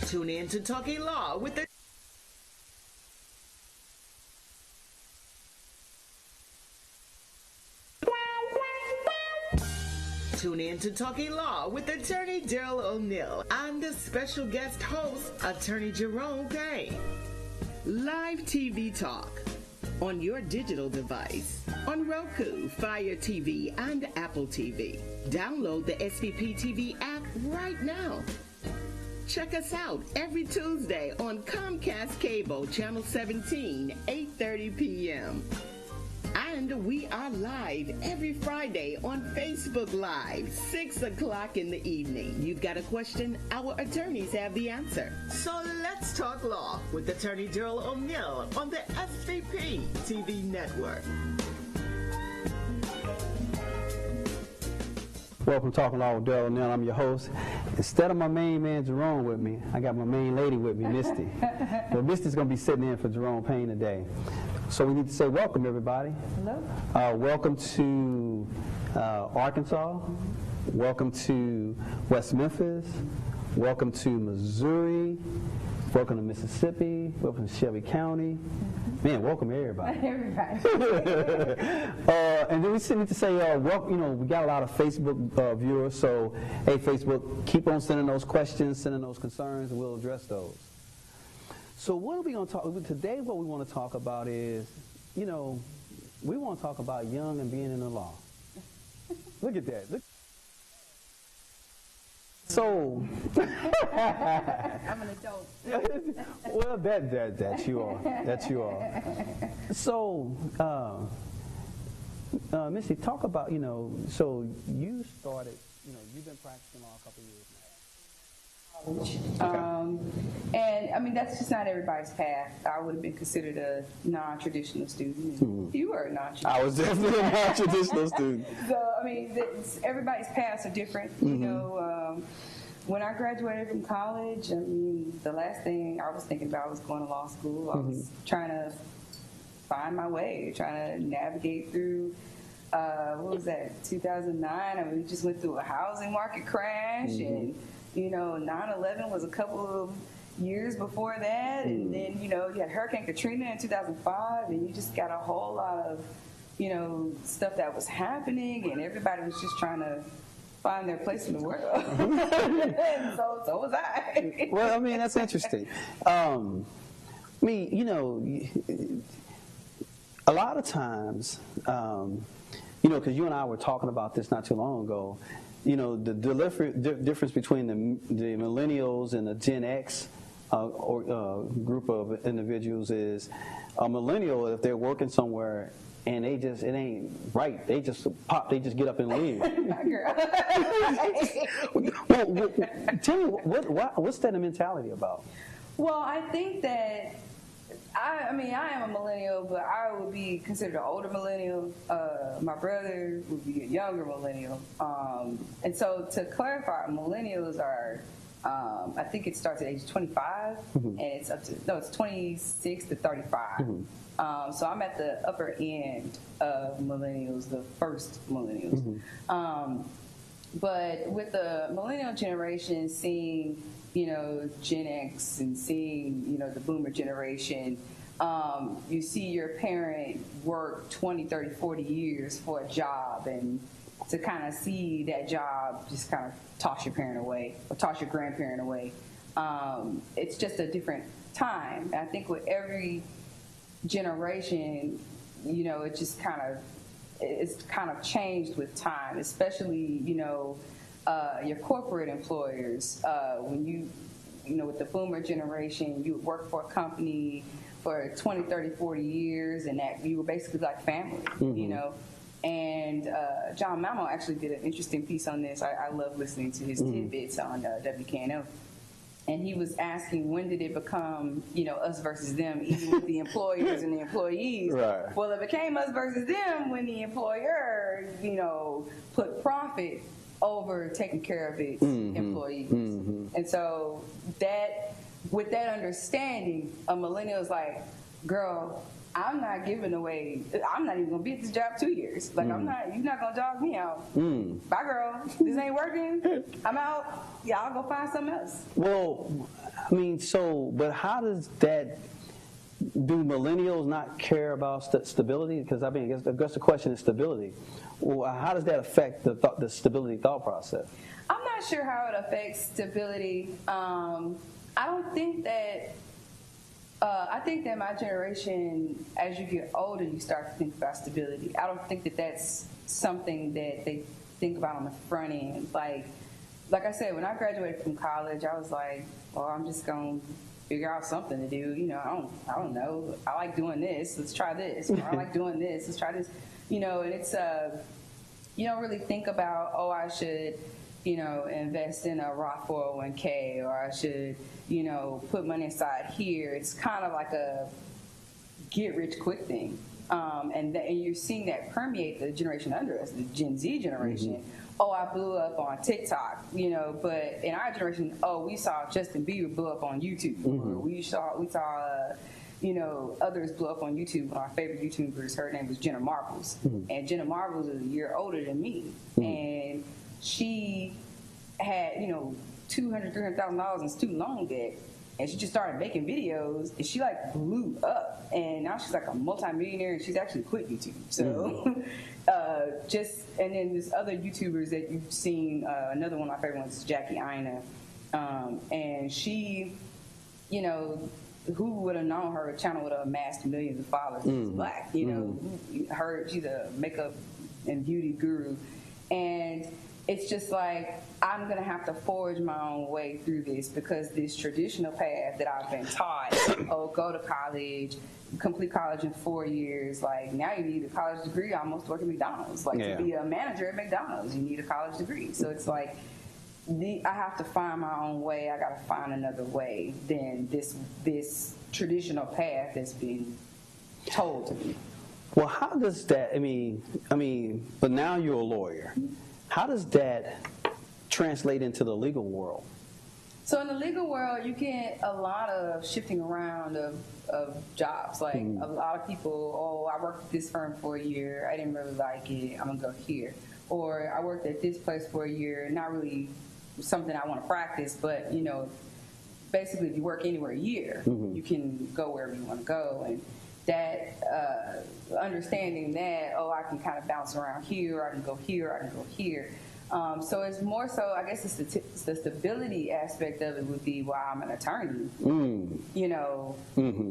Tune in to Talking Law with the Tune in to Talking Law with attorney Darrell O'Neill and the special guest host, attorney Jerome Payne. Live TV talk on your digital device, on Roku, Fire TV, and Apple TV. Download the SVP TV app right now. Check us out every Tuesday on Comcast Cable, Channel 17, 8:30 p.m. And we are live every Friday on Facebook Live, 6 o'clock in the evening. You've got a question, our attorneys have the answer. So let's talk law with attorney Darrell O'Neill on the SVP TV network. Welcome to Talking Law with Darrell O'Neill. I'm your host. Instead of my main man Jerome with me, I got my main lady with me, Misty. But Misty's going to be sitting in for Jerome Payne today. So we need to say welcome, everybody. Hello. Welcome to Arkansas. Welcome to West Memphis. Welcome to Missouri. Welcome to Mississippi. Welcome to Shelby County. Man, welcome everybody. Everybody. And then we need to say, we got a lot of Facebook viewers, so hey, Facebook, keep on sending those questions, sending those concerns, and we'll address those. So what are we going to talk today? What we want to talk about is, we want to talk about young and being in the law. Look at that. Look. So, I'm an adult. Well, that you are. That you are. So, Misty, talk about, so you started, you've been practicing law a couple of years now. And I mean, that's just not everybody's path. I would have been considered a non-traditional student. And you were a non-traditional I was definitely a non-traditional student. So, I mean, everybody's paths are different. When I graduated from college, I mean, the last thing I was thinking about was going to law school. I was trying to find my way, trying to navigate through, what was that, 2009? I mean, we just went through a housing market crash, and 9/11 was a couple of years before that, and then you had Hurricane Katrina in 2005, and you just got a whole lot of stuff that was happening, and everybody was just trying to find their place in the world. And so was I. Well, I mean, that's interesting. A lot of times, because you and I were talking about this not too long ago. The difference between the millennials and the Gen X group of individuals is a millennial, if they're working somewhere and it ain't right, they just get up and leave. Well, tell me, what's that mentality about? Well, I think that I am a millennial, but I would be considered an older millennial. My brother would be a younger millennial. And so to clarify, millennials are, I think it starts at age 25, and it's it's 26 to 35. So I'm at the upper end of millennials, the first millennials. But with the millennial generation, seeing Gen X and seeing, the boomer generation, you see your parent work 20, 30, 40 years for a job, and to kind of see that job just kind of toss your parent away or toss your grandparent away. It's just a different time. I think with every generation, it's kind of changed with time, especially, your corporate employers. When with the boomer generation, you would work for a company for 20, 30, 40 years, and that you were basically like family, And John Mamo actually did an interesting piece on this. I love listening to his tidbits on WKNO. And he was asking, when did it become, us versus them, even with the employers and the employees? Right. Well, it became us versus them when the employer, put profit over taking care of its employees. And so with that understanding, a millennial is like, girl, I'm not giving away. I'm not even gonna be at this job 2 years. Like you're not gonna dog me out. Bye, girl. This ain't working. I'm out. Y'all go find something else. Well, I mean, but how does that? Do millennials not care about stability? Because I mean, I guess the question is stability. Well, how does that affect the stability thought process? I'm not sure how it affects stability. I don't think that. I think that my generation, as you get older, you start to think about stability. I don't think that that's something that they think about on the front end. Like I said, when I graduated from college, I was like, well, I'm just going to figure out something to do. You know, I don't know. I like doing this. Let's try this. Or I like doing this. Let's try this. You know, and it's, you don't really think about, oh, I should, you know, invest in a Roth 401k, or I should, you know, put money aside here. It's kind of like a get-rich-quick thing. And you're seeing that permeate the generation under us, the Gen Z generation. Oh, I blew up on TikTok, you know, but in our generation, oh, we saw Justin Bieber blow up on YouTube. Or we saw you know, others blew up on YouTube. One of our favorite YouTubers, her name was Jenna Marbles. And Jenna Marbles is a year older than me. And she had, you know, $200,000, $300,000 in student loan debt. And she just started making videos, and she like blew up. And now she's like a multimillionaire, and she's actually quit YouTube. So, and then there's other YouTubers that you've seen. Another one of my favorite ones is Jackie Aina, and she, you know, who would have known her channel would have amassed millions of followers? She's black, you know. She's a makeup and beauty guru, and it's just like, I'm going to have to forge my own way through this, because this traditional path that I've been taught, oh, go to college, complete college in 4 years, like now you need a college degree almost to work at McDonald's. Like to be a manager at McDonald's, you need a college degree. So it's like, I have to find my own way. I got to find another way than this traditional path that's being told to me. Well, how does that, I mean, but now you're a lawyer. How does that translate into the legal world? So in the legal world, you get a lot of shifting around of jobs. Like a lot of people, oh, I worked at this firm for a year. I didn't really like it. I'm going to go here. Or I worked at this place for a year. Not really something I want to practice, but, you know, basically if you work anywhere a year, you can go wherever you want to go. And that understanding that, oh, I can kind of bounce around here, I can go here, I can go here. So it's more so, I guess it's the stability aspect of it would be, well, I'm an attorney, you know,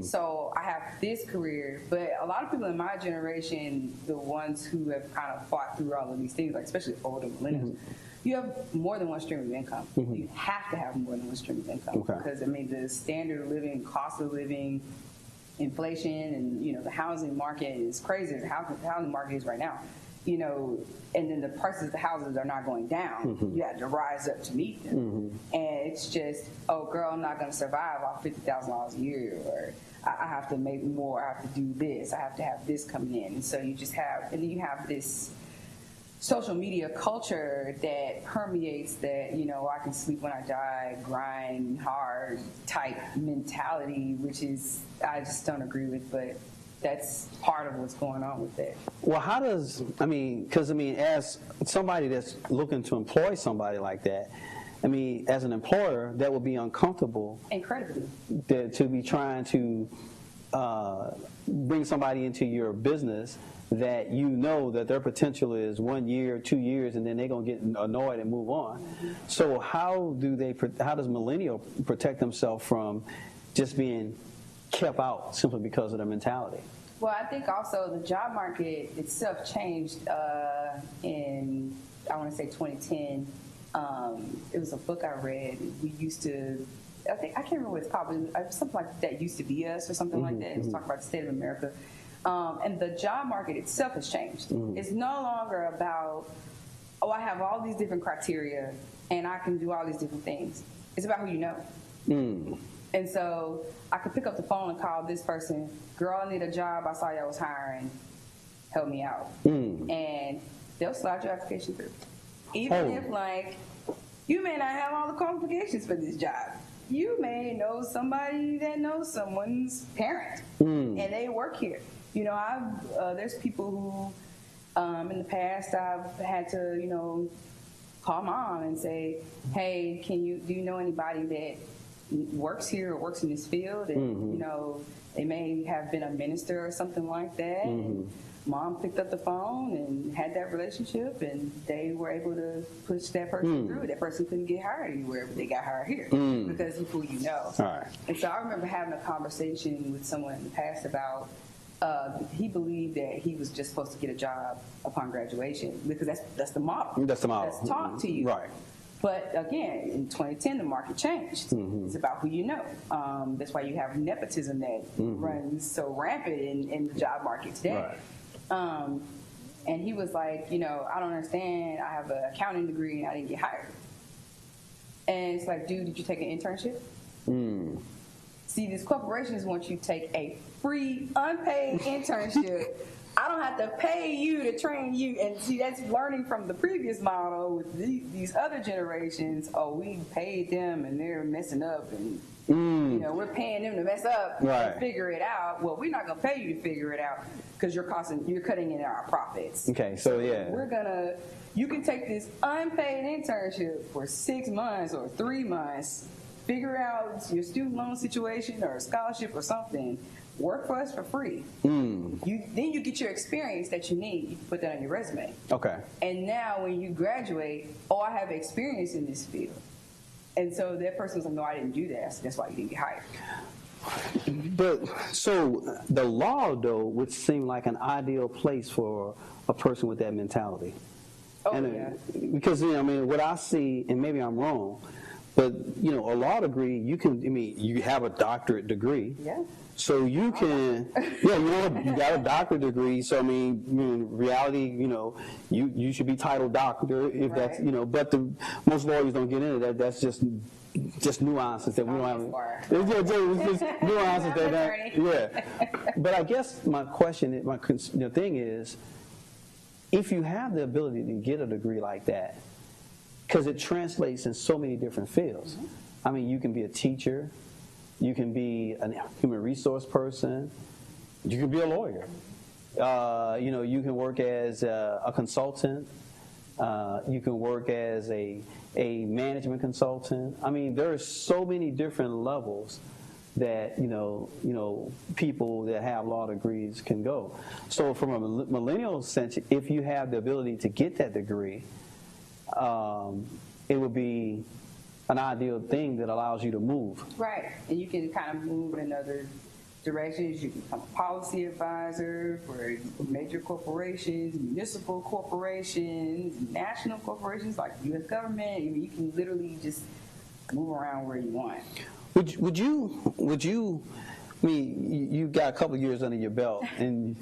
so I have this career. But a lot of people in my generation, the ones who have kind of fought through all of these things, like especially older millennials, you have more than one stream of income. You have to have more than one stream of income. Because, I mean, the standard of living, cost of living, inflation, and, you know, the housing market is crazy. The housing market is right now. You know, and then the prices of the houses are not going down. You have to rise up to meet them. And it's just, oh, girl, I'm not going to survive off $50,000 a year, or I have to make more, I have to do this, I have to have this coming in. And so you just have, and then you have this social media culture that permeates that, you know, I can sleep when I die, grind hard type mentality, which is, I just don't agree with, but that's part of what's going on with that. Well, how does, because as somebody that's looking to employ somebody like that, as an employer, that would be uncomfortable. Incredibly. To be trying to bring somebody into your business that you know that their potential is 1 year, 2 years, and then they're going to get annoyed and move on. So how does millennial protect themselves from just being kept out simply because of their mentality? Well, I think also the job market itself changed in, I want to say 2010. It was a book I read. We used to, I can't remember what it's called, but it was something like That Used to Be Us or something like that. It was talking about the state of America. And the job market itself has changed. It's no longer about, oh, I have all these different criteria and I can do all these different things. It's about who you know. And so I could pick up the phone and call this person, girl, I need a job, I saw y'all was hiring, help me out. And they'll slide your application through. Even if, like, you may not have all the qualifications for this job. you may know somebody that knows someone's parent, and they work here. You know, there's people who, in the past, I've had to, you know, call mom and say, hey, do you know anybody that works here or works in this field? And, you know, they may have been a minister or something like that. And mom picked up the phone and had that relationship, and they were able to push that person through. That person couldn't get hired anywhere, but they got hired here because of who you know. All right. And so I remember having a conversation with someone in the past about he believed that he was just supposed to get a job upon graduation because that's the model. That's the model. That's taught to you. Right. But again, in 2010, the market changed. It's about who you know. That's why you have nepotism that runs so rampant in the job market today. Right. And he was like, you know, I don't understand. I have an accounting degree and I didn't get hired. And it's like, dude, did you take an internship? See, these corporations want you to take a free, unpaid internship. I don't have to pay you to train you. And see, that's learning from the previous model with these other generations. Oh, we paid them and they're messing up, and you know, we're paying them to mess up and figure it out. Well, we're not going to pay you to figure it out because you're cutting in our profits. Okay, so yeah. You can take this unpaid internship for 6 months or 3 months, figure out your student loan situation or a scholarship or something, work for us for free. Then you get your experience that you need. You put that on your resume. Okay. And now when you graduate, I have experience in this field. And so that person's like, no, I didn't do that. So that's why you didn't get hired. But so the law, though, would seem like an ideal place for a person with that mentality. Because, you know, I mean, what I see, and maybe I'm wrong, but, you know, a law degree, you have a doctorate degree. Yeah. So you can, you got a doctorate degree. So, I mean, in reality, you know, you should be titled doctor if that's, you know, but most lawyers don't get into that. That's just nuances that we don't have. It's just nuances that, But I guess my question, thing is, if you have the ability to get a degree like that, because it translates in so many different fields. I mean, you can be a teacher, you can be a human resource person, you can be a lawyer. You know, you can work as a consultant, you can work as a management consultant. I mean, there are so many different levels that you know people that have law degrees can go. So from a millennial sense, if you have the ability to get that degree, it would be an ideal thing that allows you to move. Right, and you can kind of move in other directions. You can become a policy advisor for major corporations, municipal corporations, national corporations like the U.S. government. I mean, you can literally just move around where you want. Would you? I mean, you've got a couple of years under your belt, and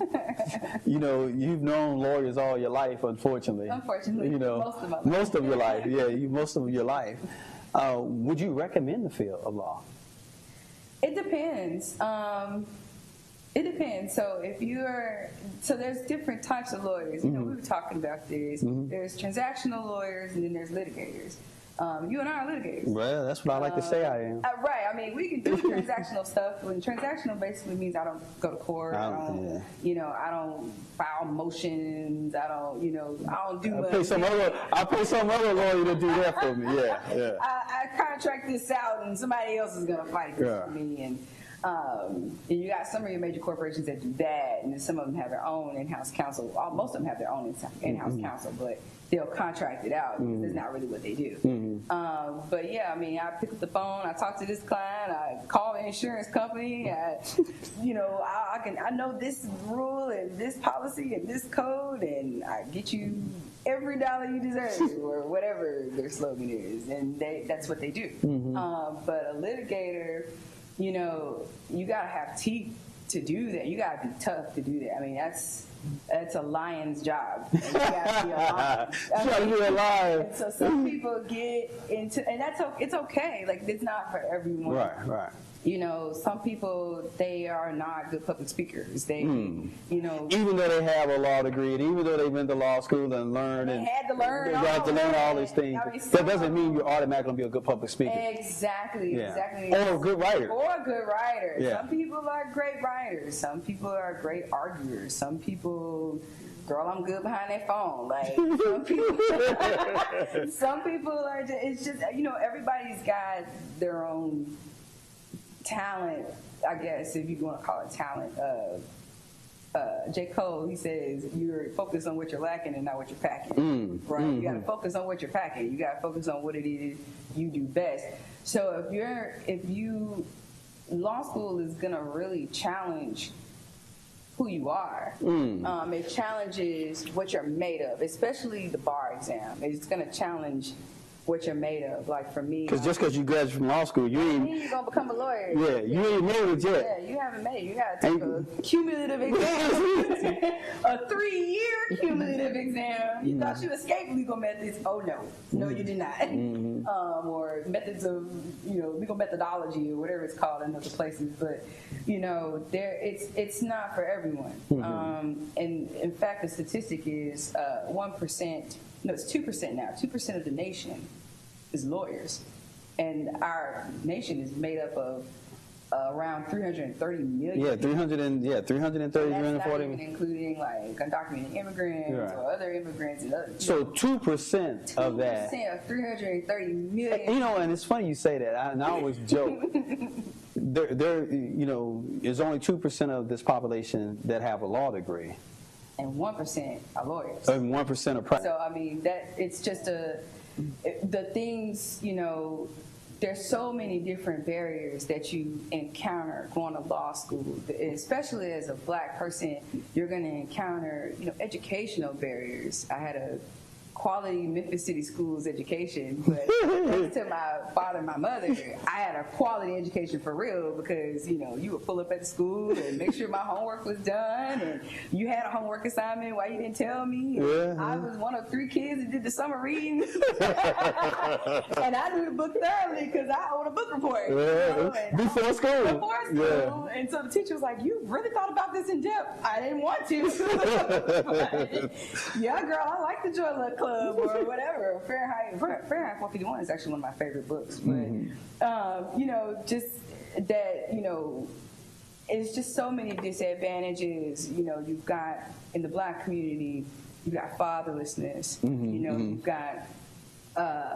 you know you've known lawyers all your life. Unfortunately, you know most of your life. Most of your life. Would you recommend the field of law? It depends. It depends. So there's different types of lawyers. You know, we were talking about this. There's transactional lawyers, and then there's litigators. You and I are litigators. Well, that's what I like to say I am. Right. I mean, we can do transactional stuff. When transactional basically means I don't go to court. I don't file motions. I don't do much. I'll pay some other lawyer to do that for me. Yeah. I contract this out, and somebody else is going to fight this for me. And you got some of your major corporations that do that, and then some of them have their own in-house counsel. Most of them have their own in-house counsel, but they'll contract it out because that's not really what they do. But yeah, I mean, I pick up the phone, I talk to this client, I call the insurance company, I know this rule and this policy and this code, and I get you every dollar you deserve, or whatever their slogan is, and that's what they do. But a litigator, you know, you gotta have teeth to do that. You gotta be tough to do that. I mean, that's a lion's job. And you gotta be a lion. And so some people get into, and it's okay. Like, it's not for everyone. Right. You know, some people, they are not good public speakers. They, you know, even though they have a law degree, and even though they went to law school and learned, they had to learn, they had to learn all these things. I mean, that doesn't mean you're automatically going to be a good public speaker. Exactly, Yeah. exactly. Or a good writer. Or a good writer. Yeah. Some people are great writers. Some people are great arguers. Some people, girl, I'm good behind that phone. Like, some people are just, it's just, you know, everybody's got their own talent, I guess, if you want to call it talent. J. Cole, he says, you're focused on what you're lacking and not what you're packing. Right? You got to focus on what you're packing. You got to focus on what it is you do best. So law school is going to really challenge who you are. It challenges what you're made of, especially the bar exam. It's going to challenge what you're made of. Like for me, because just because you graduate from law school, you ain't. You're gonna become a lawyer. Yeah, you ain't made it yet. Yeah, you haven't made it. You gotta take a cumulative exam, a 3-year cumulative exam. You thought you escaped legal methods. Oh no, you did not. Or methods of, you know, legal methodology or whatever it's called in other places. But you know, it's not for everyone. And in fact, the statistic is 1%. No, it's 2% now. 2% of the nation is lawyers, and our nation is made up of around 330 million. Yeah, 330, 340. Even including like undocumented immigrants or other immigrants and other. So 2% of that. 2% of 330 million. You know, and it's funny you say that. I always joke. There, you know, there's only 2% of this population that have a law degree. And 1% are lawyers. And 1% are practice. So I mean, that it's just the things, you know. There's so many different barriers that you encounter going to law school, especially as a Black person. You're going to encounter, you know, educational barriers. I had a quality Memphis City Schools education, but thanks to my father and my mother, I had a quality education for real, because, you know, you would pull up at the school and make sure my homework was done, and you had a homework assignment, why you didn't tell me? I was one of 3 kids that did the summer reading, and I knew the book thoroughly because I owed a book report. You know, before school. And so the teacher was like, you really thought about this in depth. I didn't want to. But, yeah, girl, I like the Joy Luck Club or whatever. Fahrenheit 451 is actually one of my favorite books. But, you know, just that, you know, it's just so many disadvantages. You know, you've got, in the Black community, you've got fatherlessness. You know, you've got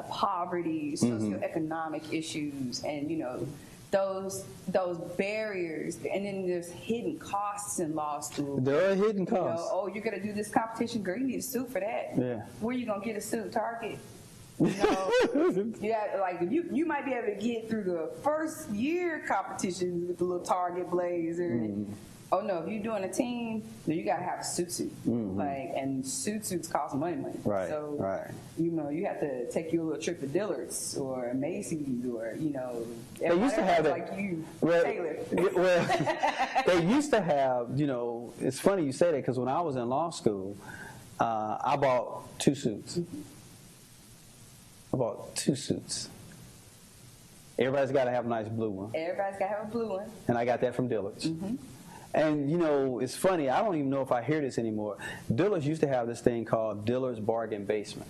poverty, socioeconomic issues, and, you know, those barriers, and then there's hidden costs in law school. There are hidden costs. You know, oh, you're gonna do this competition, girl, you need a suit for that. Yeah. Where you gonna get a suit? Target. You know, yeah, like you might be able to get through the first year competitions with the little Target blazer. Oh no, if you're doing a team, then you gotta have a suit. Like, and suits cost money. Right. So you know, you have to take your little trip to Dillard's or Macy's, or, you know, they used to have like you, Taylor. They used to have, you know, it's funny you say that, because when I was in law school, I bought 2 suits. I bought 2 suits. Everybody's got to have a nice blue one. Everybody's got to have a blue one. And I got that from Dillard's. And, you know, it's funny, I don't even know if I hear this anymore. Dillard's used to have this thing called Dillard's Bargain Basement.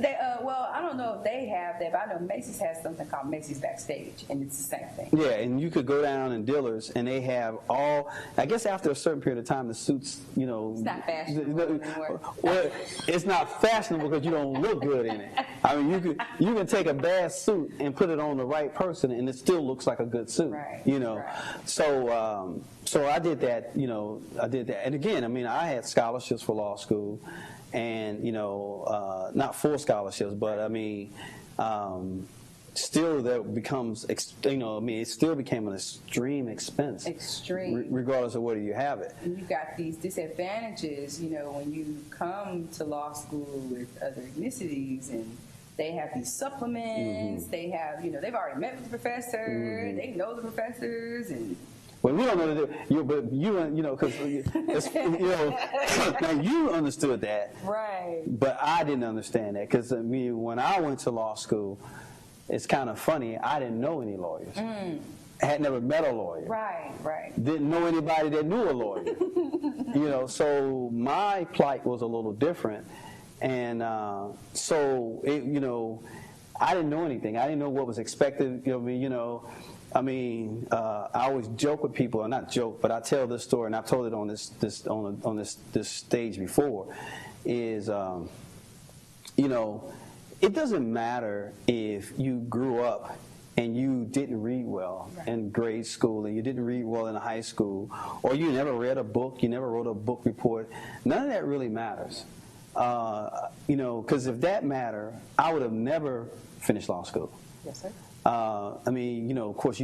They, well, I don't know if they have that, but I know Macy's has something called Macy's Backstage, and it's the same thing. Yeah, and you could go down in Dillard's, and they have all, I guess after a certain period of time, the suits, you know. It's not fashionable anymore. Well, it's not fashionable because you don't look good in it. I mean, you can take a bad suit and put it on the right person, and it still looks like a good suit. Right. You know. Right. So I did that, you know, And again, I mean, I had scholarships for law school. And, you know, not full scholarships, but I mean, still that becomes, you know, I mean, it still became an extreme expense. Regardless of whether you have it. And you've got these disadvantages, you know, when you come to law school with other ethnicities, and they have these supplements, they have, you know, they've already met with the professor, they know the professors, and... Well, we don't know but you know, because, you know, now you understood that. Right. But I didn't understand that, because, I mean, when I went to law school, it's kind of funny, I didn't know any lawyers. had never met a lawyer. Right. Didn't know anybody that knew a lawyer. So my plight was a little different. And so, I didn't know anything. I didn't know what was expected of me, I always joke with people, or not joke, but I tell this story, and I've told it on this stage before, is, it doesn't matter if you grew up and you didn't read well in grade school, and you didn't read well in high school, or you never read a book, you never wrote a book report. None of that really matters. Because if that mattered, I would have never finished law school. Yes, sir. Of course,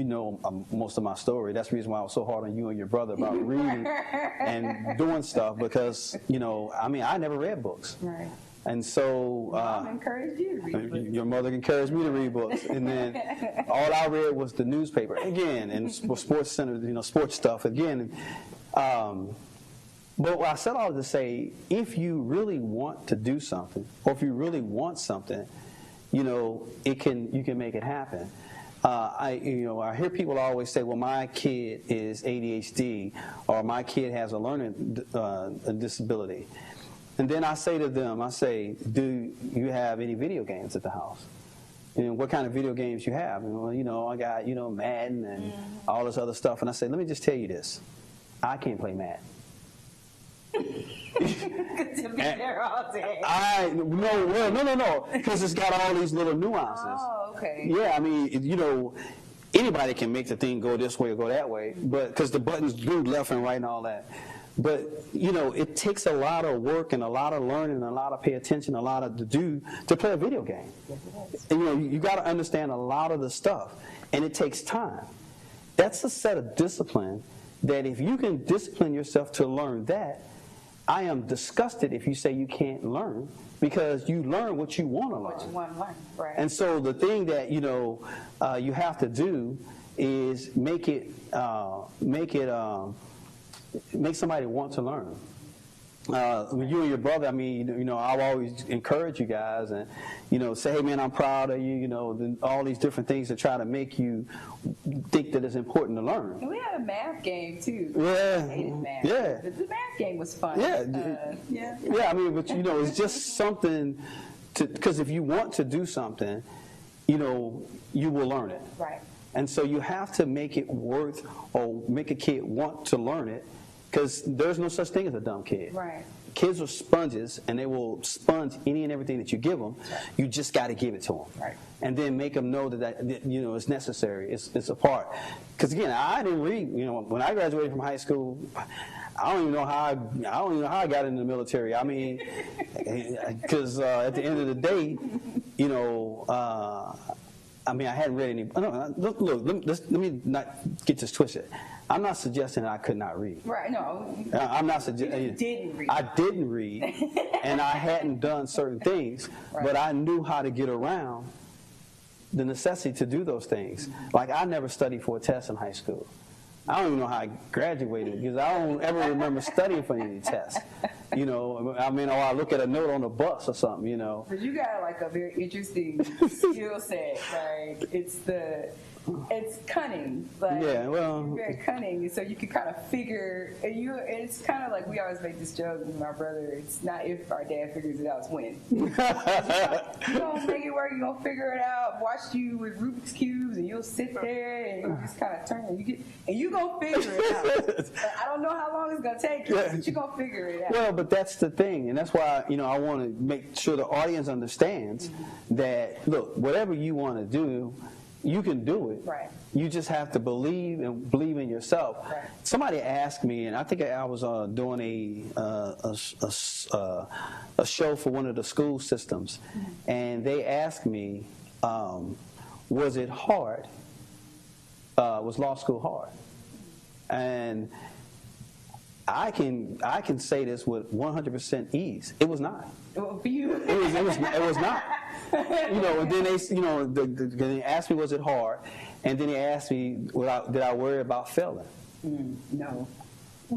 most of my story. That's the reason why I was so hard on you and your brother about reading and doing stuff, because, I never read books. Right. And so Mom encouraged you to read books. Your mother encouraged me to read books, and then all I read was the newspaper again, and Sports Center, sports stuff again. But I said all to say, if you really want to do something, or if you really want something, you can make it happen. I hear people always say, well, my kid is ADHD, or my kid has a learning disability. And then I say to them, do you have any video games at the house? What kind of video games you have? I got, Madden and all this other stuff. And I say, let me just tell you this. I can't play Madden. To be there all day. No, because it's got all these little nuances. Oh, okay. Yeah, anybody can make the thing go this way or go that way, but because the buttons do left and right and all that. But it takes a lot of work and a lot of learning and a lot of pay attention, a lot of to play a video game. Yes, You got to understand a lot of the stuff, and it takes time. That's a set of discipline that if you can discipline yourself to learn that, I am disgusted if you say you can't learn, because you learn what you want to learn. What you want to learn, right. And so the thing that you have to do is make somebody want to learn. When you and your brother, I've always encouraged you guys and, say, hey, man, I'm proud of you, all these different things to try to make you think that it's important to learn. And we had a math game, too. Yeah. I hated math. Yeah. The math game was fun. Yeah. But, it's just something because if you want to do something, you will learn it. Right. And so you have to make it worth, or make a kid want to learn it, because there's no such thing as a dumb kid. Right. Kids are sponges, and they will sponge any and everything that you give them. Right. You just got to give it to them. Right. And then make them know that it's necessary. It's a part. Because again, I didn't read. When I graduated from high school, I don't even know how I got into the military. Because at the end of the day, I hadn't read any. Look, let me not get this twisted. I'm not suggesting that I could not read. Right, no. I'm not suggesting. You didn't read. I didn't read, and I hadn't done certain things, but I knew how to get around the necessity to do those things. Like, I never studied for a test in high school. I don't even know how I graduated, because I don't ever remember studying for any tests. Or I look at a note on the bus or something, But you got like a very interesting skill set. Like, it's cunning. Like, yeah, well, you're very cunning, so you can kind of figure. It's kind of like, we always make this joke with my brother. It's not if our dad figures it out, it's when. You're gonna make it work. You're gonna figure it out. Watch you with Rubik's cubes, and you'll sit there and you just kind of turn. And you gonna figure it out. But I don't know how long it's gonna take you, but you're gonna figure it out. Well, but that's the thing, and that's why I want to make sure the audience understands that. Look, whatever you want to do, you can do it. Right. You just have to believe in yourself. Right. Somebody asked me, and I think I was doing a show for one of the school systems, and they asked me, was it hard? Was law school hard? And I can say this with 100% ease. It was not. Well, for you. It was not. And then they asked me, was it hard? And then they asked me, did I worry about failing? No.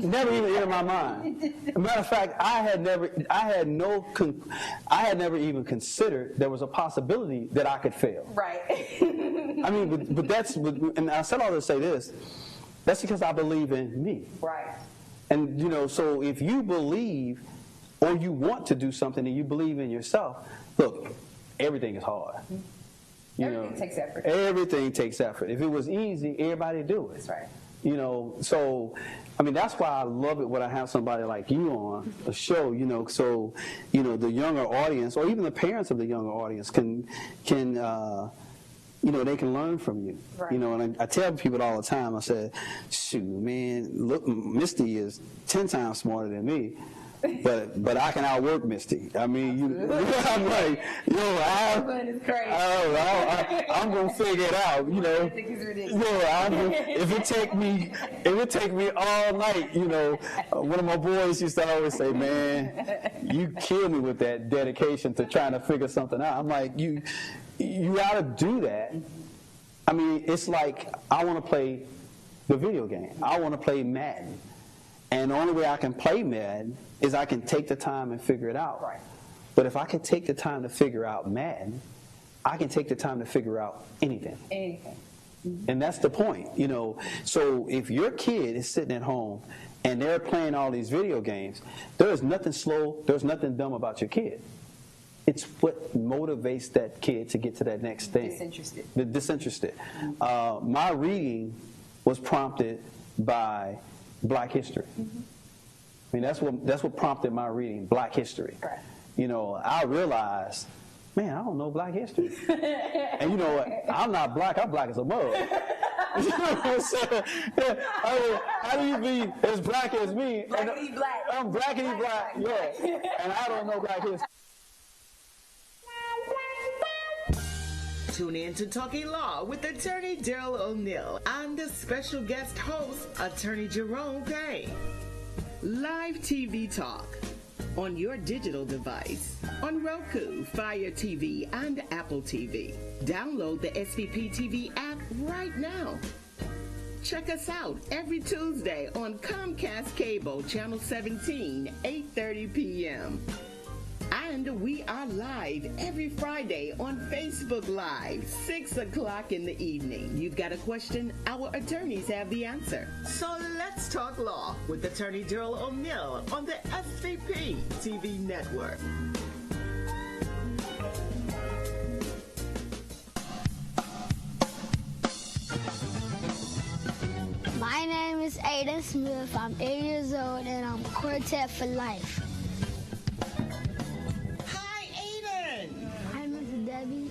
Never even entered my mind. Matter of fact, I had never even considered there was a possibility that I could fail. Right. I mean, and I said all this to say this. That's because I believe in me. Right. And so if you believe or you want to do something and you believe in yourself, look, everything is hard. Everything takes effort. Everything takes effort. If it was easy, everybody would do it. That's right. So, I mean, that's why I love it when I have somebody like you on a show, so, the younger audience, or even the parents of the younger audience can they can learn from you. Right. And I tell people all the time, I said, shoot, man, look, Misty is 10 times smarter than me. But I can outwork Misty. I mean, I'm like, I'm gonna figure it out. I think it's ridiculous. If it take me all night. One of my boys used to always say, "Man, you kill me with that dedication to trying to figure something out." I'm like, you got to do that. I mean, it's like I want to play the video game. I want to play Madden. And the only way I can play Madden is I can take the time and figure it out. Right. But if I can take the time to figure out Madden, I can take the time to figure out anything. Anything. Mm-hmm. And that's the point, So if your kid is sitting at home and they're playing all these video games, there is nothing slow, there's nothing dumb about your kid. It's what motivates that kid to get to that next thing. Disinterested. Mm-hmm. My reading was prompted by Black history. Mm-hmm. I mean, that's what prompted my reading, Black history. Right. I realized, man, I don't know Black history. And you know what? I'm not black. I'm black as a mug. You know what I'm saying? How do you be as black as me? Blackity black. I'm blackity black. Yeah. And I don't know Black history. Tune in to Talking Law with attorney Darrell O'Neill and the special guest host, attorney Jerome Gray. Live TV talk on your digital device, on Roku, Fire TV, and Apple TV. Download the SVP TV app right now. Check us out every Tuesday on Comcast Cable, Channel 17, 8:30 p.m. And we are live every Friday on Facebook Live, 6 o'clock in the evening. You've got a question, our attorneys have the answer. So let's talk law with attorney Darrell O'Neill on the SVP TV network. My name is Aiden Smith. I'm 8 years old and I'm quartet for life.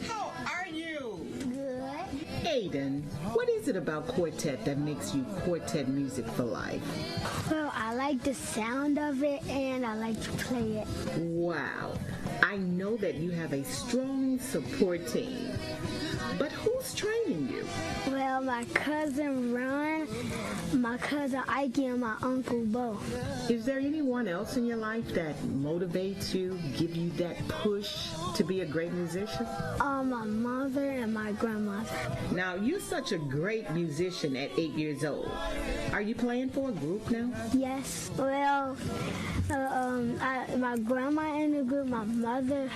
How are you? Good. Aiden, what is it about quartet that makes you quartet music for life? Well, I like the sound of it and I like to play it. Wow. I know that you have a strong support team. But who's training you? Well, my cousin Ron, my cousin Ike, and my Uncle Bo. Is there anyone else in your life that motivates you, give you that push to be a great musician? My mother and my grandmother. Now, you're such a great musician at 8 years old. Are you playing for a group now? Yes. Well, my grandma in the group, my mother,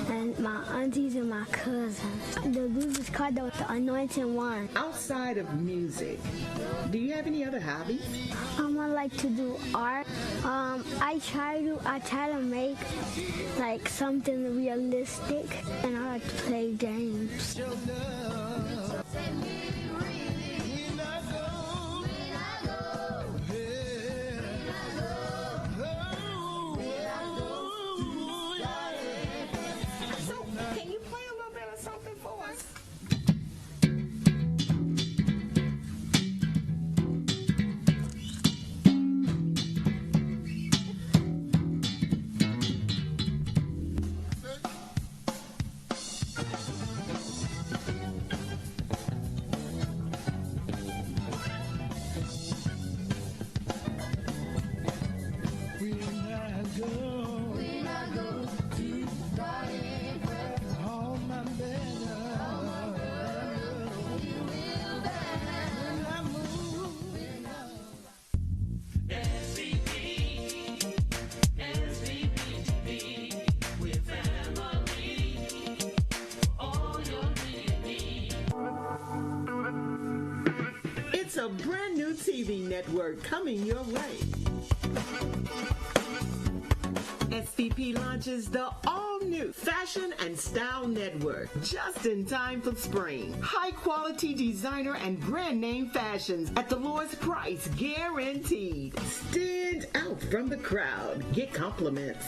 and my aunties and my cousins. The group is called the Anointed One. Outside of music, do you have any other hobbies? I like to do art. I try to make like something realistic, and I like to play games. a brand new TV network coming your way. SVP launches the all-new Fashion and Style Network, just in time for spring. High-quality designer and brand name fashions at the lowest price, guaranteed. Stand out from the crowd. Get compliments.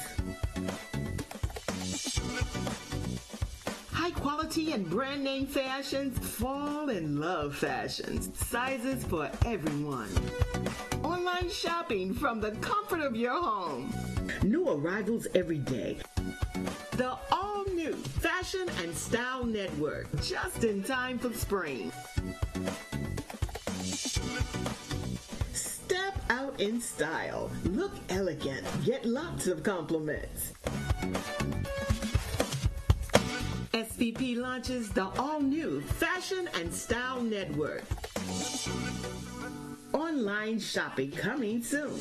High quality and brand name fashions, fall in love fashions, sizes for everyone. Online shopping from the comfort of your home. New arrivals every day. The all-new Fashion and Style Network, just in time for spring. Step out in style. Look elegant. Get lots of compliments. SVP launches the all-new Fashion and Style Network. Online shopping coming soon.